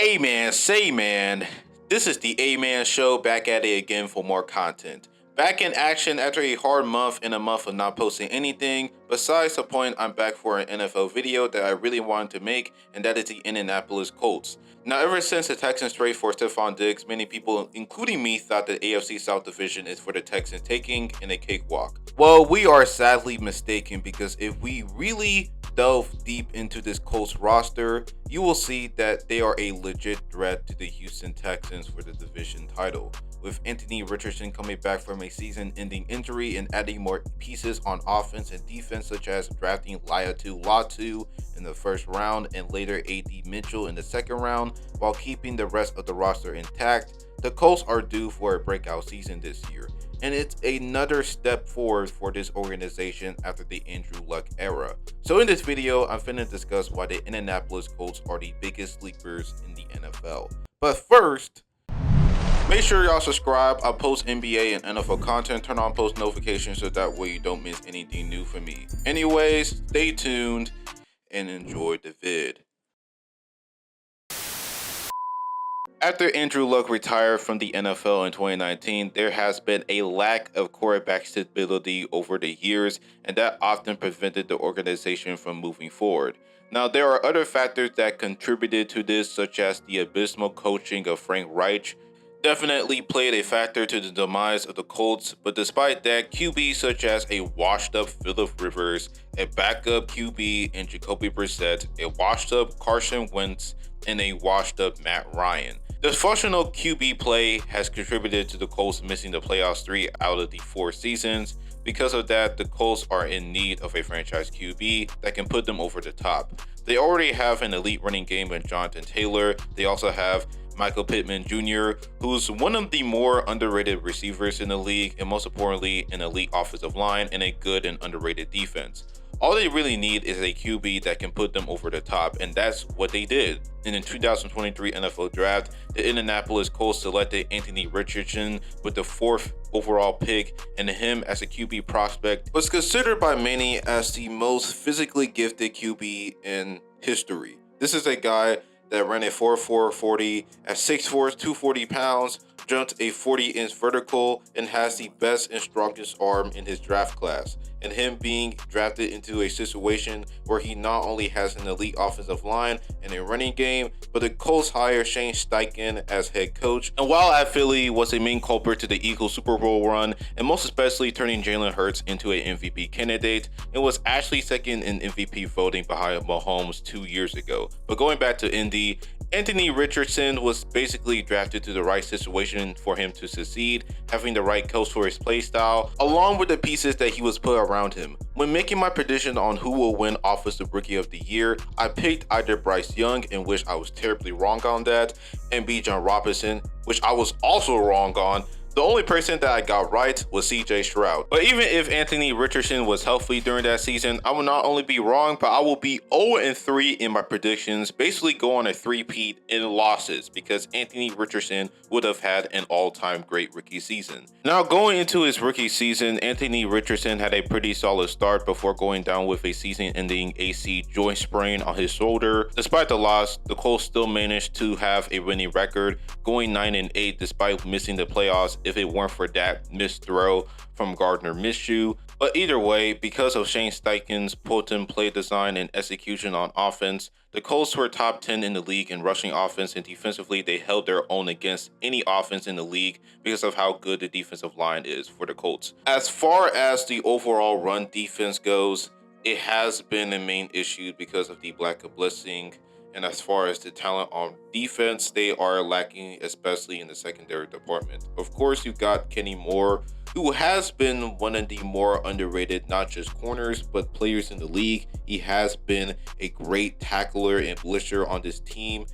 A-Man, say man, this is the A-Man Show, back at it again for more content. Back in action after a hard month and a month of not posting anything. Besides the point, I'm back for an NFL video that I really wanted to make, and that is the Indianapolis Colts. Now, ever since the Texans trade for Stephon Diggs, many people, including me, thought the AFC South Division is for the Texans taking in a cakewalk. Well, we are sadly mistaken, because if we really delve deep into this Colts roster, you will see that they are a legit threat to the Houston Texans for the division title. With Anthony Richardson coming back from a season-ending injury and adding more pieces on offense and defense, such as drafting latu in the first round and later Adonai Mitchell in the second round, while keeping the rest of the roster intact, the Colts are due for a breakout season this year. And it's another step forward for this organization after the Andrew Luck era. So in this video, I'm finna discuss why the Indianapolis Colts are the biggest sleepers in the NFL. But first, make sure y'all subscribe. I post NBA and NFL content. Turn on post notifications so that way you don't miss anything new from me. Anyways, stay tuned and enjoy the vid. After Andrew Luck retired from the NFL in 2019, there has been a lack of quarterback stability over the years, and that often prevented the organization from moving forward. Now, there are other factors that contributed to this, such as the abysmal coaching of Frank Reich, definitely played a factor to the demise of the Colts, but despite that, QBs such as a washed-up Phillip Rivers, a backup QB in Jacoby Brissett, a washed-up Carson Wentz, and a washed-up Matt Ryan. Dysfunctional QB play has contributed to the Colts missing the playoffs 3 out of the 4 seasons. Because of that, the Colts are in need of a franchise QB that can put them over the top. They already have an elite running game in Jonathan Taylor. They also have Michael Pittman Jr., who's one of the more underrated receivers in the league, and most importantly, an elite offensive line and a good and underrated defense. All they really need is a QB that can put them over the top, and that's what they did. In the 2023 NFL Draft, the Indianapolis Colts selected Anthony Richardson with the 4th overall pick, and him as a QB prospect was considered by many as the most physically gifted QB in history. This is a guy that ran a 4.4 40 at 6'4", 240 pounds, jumped a 40-inch vertical, and has the best and strongest arm in his draft class. And him being drafted into a situation where he not only has an elite offensive line and a running game, but the Colts hire Shane Steichen as head coach. And while at Philly was a main culprit to the Eagles Super Bowl run, and most especially turning Jalen Hurts into an MVP candidate, it was actually second in MVP voting behind Mahomes 2 years ago. But going back to Indy, Anthony Richardson was basically drafted to the right situation for him to succeed, having the right coach for his play style, along with the pieces that he was put around him. When making my prediction on who will win Offensive Rookie of the Year, I picked either Bryce Young, in which I was terribly wrong on that, and Bijan Robinson, which I was also wrong on. The only person that I got right was CJ Stroud. But even if Anthony Richardson was healthy during that season, I will not only be wrong, but I will be 0-3 in my predictions, basically go on a three-peat in losses, because Anthony Richardson would have had an all-time great rookie season. Now, going into his rookie season, Anthony Richardson had a pretty solid start before going down with a season-ending AC joint sprain on his shoulder. Despite the loss, the Colts still managed to have a winning record, going 9-8 despite missing the playoffs if it weren't for that missed throw from Gardner Minshew. But either way, because of Shane Steichen's potent play design and execution on offense, the Colts were top 10 in the league in rushing offense, and defensively they held their own against any offense in the league because of how good the defensive line is for the Colts. As far as the overall run defense goes, it has been a main issue because of the lack of blitzing. And as far as the talent on defense, they are lacking, especially in the secondary department. Of course, you got Kenny Moore, who has been one of the more underrated, not just corners, but players in the league. He has been a great tackler and blitzer on this team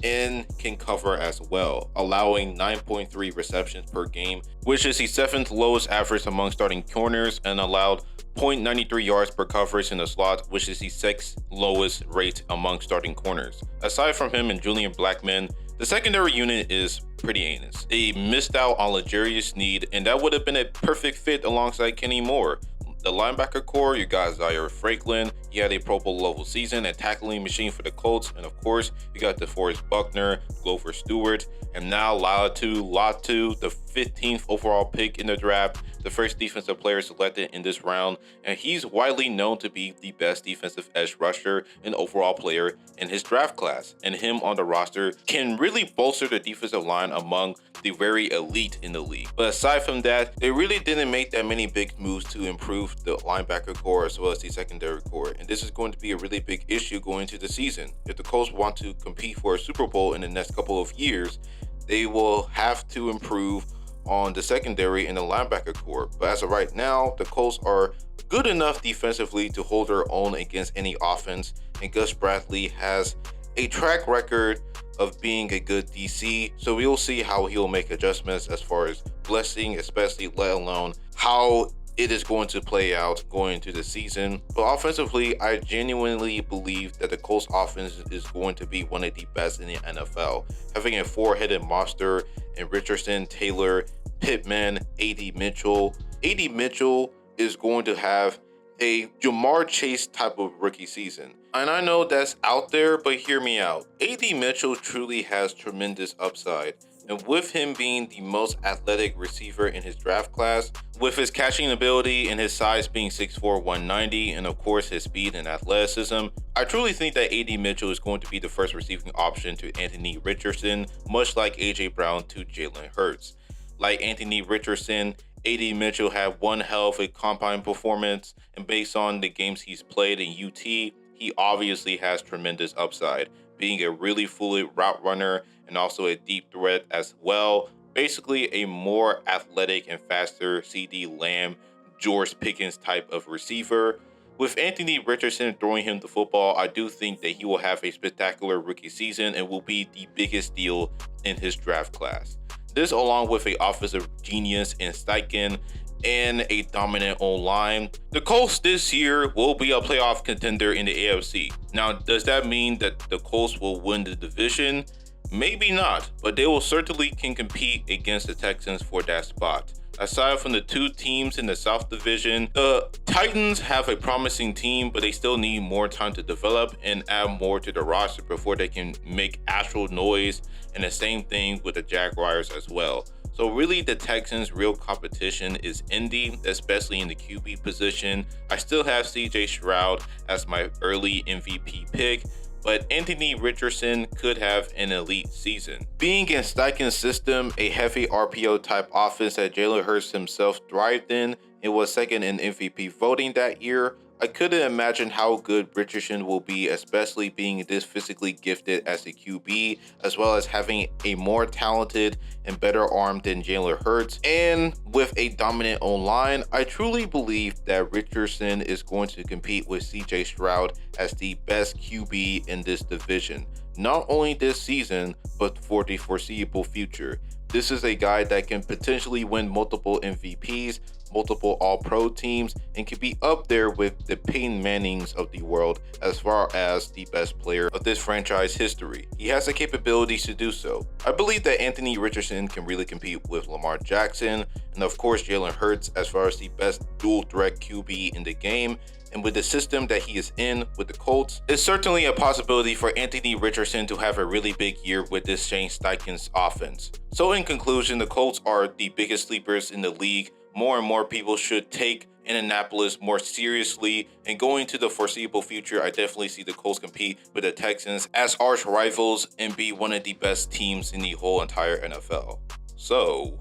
and can cover as well, allowing 9.3 receptions per game, which is the 7th lowest average among starting corners, and allowed 0.93 yards per coverage in the slot, which is the 6th lowest rate among starting corners. Aside from him and Julian Blackmon, the secondary unit is pretty anus. They missed out on L'Jarius Sneed, and that would have been a perfect fit alongside Kenny Moore. The linebacker core, you got Zaire Franklin. He had a Pro Bowl level season and tackling machine for the Colts. And of course, you got DeForest Buckner, Glover Stewart, and now Latu, the 15th overall pick in the draft, the first defensive player selected in this round. And he's widely known to be the best defensive edge rusher and overall player in his draft class. And him on the roster can really bolster the defensive line among the very elite in the league. But aside from that, they really didn't make that many big moves to improve the linebacker core as well as the secondary core. And this is going to be a really big issue going into the season. If the Colts want to compete for a Super Bowl in the next couple of years, they will have to improve on the secondary and the linebacker core. But as of right now, the Colts are good enough defensively to hold their own against any offense. And Gus Bradley has a track record of being a good DC, so we'll see how he'll make adjustments as far as blessing, especially, let alone how it is going to play out going into the season. But offensively, I genuinely believe that the Colts offense is going to be one of the best in the NFL. Having a four-headed monster in Richardson, Taylor, Pittman, Adonai Mitchell. Adonai Mitchell is going to have a Jamar Chase type of rookie season. And I know that's out there, but hear me out. Adonai Mitchell truly has tremendous upside. And with him being the most athletic receiver in his draft class, with his catching ability and his size being 6'4", 190, and of course his speed and athleticism, I truly think that Adonai Mitchell is going to be the first receiving option to Anthony Richardson, much like AJ Brown to Jalen Hurts. Like Anthony Richardson, Adonai Mitchell had one hell of a combine performance, and based on the games he's played in UT, he obviously has tremendous upside, being a really fluid route runner and also a deep threat as well. Basically a more athletic and faster CD Lamb, George Pickens type of receiver. With Anthony Richardson throwing him the football, I do think that he will have a spectacular rookie season and will be the biggest deal in his draft class. This, along with an offensive genius in Steichen and a dominant O-line, the Colts this year will be a playoff contender in the AFC. Now, does that mean that the Colts will win the division? Maybe not, but they will certainly can compete against the Texans for that spot. Aside from the two teams in the South Division, the Titans have a promising team, but they still need more time to develop and add more to the roster before they can make actual noise, and the same thing with the Jaguars as well. So really the Texans' real competition is Indy, especially in the QB position. I still have CJ Stroud as my early MVP pick, but Anthony Richardson could have an elite season. Being in Steichen's system, a heavy RPO type offense that Jalen Hurts himself thrived in, and was second in MVP voting that year, I couldn't imagine how good Richardson will be, especially being this physically gifted as a QB, as well as having a more talented and better arm than Jalen Hurts. And with a dominant O-line, I truly believe that Richardson is going to compete with CJ Stroud as the best QB in this division, not only this season, but for the foreseeable future. This is a guy that can potentially win multiple MVPs, multiple All-Pro teams, and can be up there with the Peyton Mannings of the world as far as the best player of this franchise history. He has the capabilities to do so. I believe that Anthony Richardson can really compete with Lamar Jackson, and of course Jalen Hurts as far as the best dual threat QB in the game. And with the system that he is in with the Colts, it's certainly a possibility for Anthony Richardson to have a really big year with this Shane Steichen's offense. So in conclusion, the Colts are the biggest sleepers in the league. More and more people should take Indianapolis more seriously, and going to the foreseeable future, I definitely see the Colts compete with the Texans as arch rivals and be one of the best teams in the whole entire NFL. So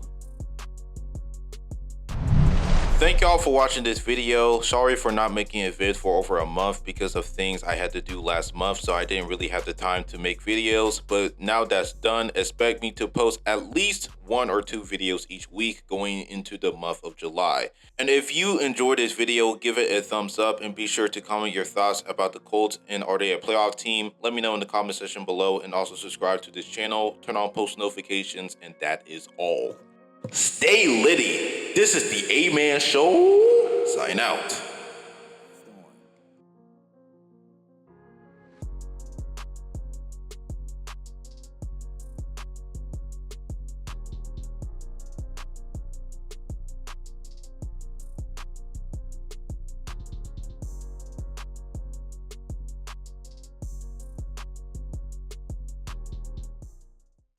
thank y'all for watching this video. Sorry for not making a vid for over a month because of things I had to do last month, so I didn't really have the time to make videos. But now that's done, expect me to post at least 1 or 2 videos each week going into the month of July. And if you enjoyed this video, give it a thumbs up and be sure to comment your thoughts about the Colts and are they a playoff team. Let me know in the comment section below, and also subscribe to this channel, turn on post notifications, and that is all. Stay litty. This is the A-Man Show. Sign out.